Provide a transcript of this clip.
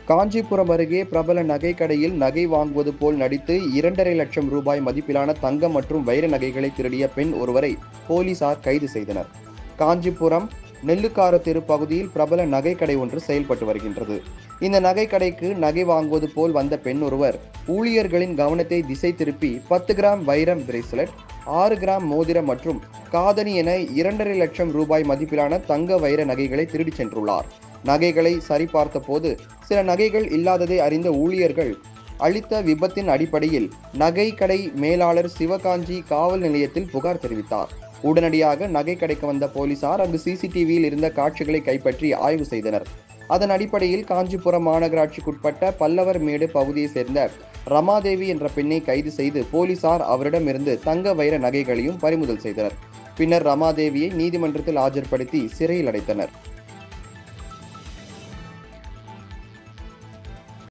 காஞ்சிபுரம் அருகே பிரபல நகை கடையில் நகை வாங்குவது போல் நடித்து 2.5 லட்சம் ரூபாய் மதிப்பிலான தங்கம் மற்றும் வைர நகைகளை திருடிய பெண் ஒருவரை போலீசார் கைது செய்தனர். காஞ்சிபுரம் நெல்லுக்கார தெரு பகுதியில் பிரபல நகை கடை ஒன்று செயல்பட்டு வருகின்றது. இந்த நகை கடைக்கு நகை வாங்குவது போல் வந்த பெண் ஒருவர் ஊழியர்களின் கவனத்தை திசை திருப்பி 10 கிராம் வைரம் பிரேஸ்லெட், 6 கிராம் மோதிரம் மற்றும் காதணி என 2.5 லட்சம் ரூபாய் மதிப்பிலான தங்க வைர நகைகளை திருடிச் சென்றுள்ளார். நகைகளை சரிபார்த்த போது சில நகைகள் இல்லாததை அறிந்த ஊழியர்கள் அளித்த விபத்தின் அடிப்படையில் நகை கடை மேலாளர் சிவகாஞ்சி காவல் நிலையத்தில் புகார் தெரிவித்தார். உடனடியாக நகை கடைக்கு வந்த போலீசார் அங்கு சிசிடிவியில் இருந்த காட்சிகளை கைப்பற்றி ஆய்வு செய்தனர். அதன் அடிப்படையில் காஞ்சிபுரம் மாநகராட்சிக்குட்பட்ட பல்லவர் மேடு பகுதியை சேர்ந்த ரமாதேவி என்ற பெண்ணை கைது செய்து போலீசார் அவரிடமிருந்து தங்க வைர நகைகளையும் பறிமுதல் செய்தனர். பின்னர் ரமாதேவியை நீதிமன்றத்தில் ஆஜர்படுத்தி சிறையில் அடைத்தனர்.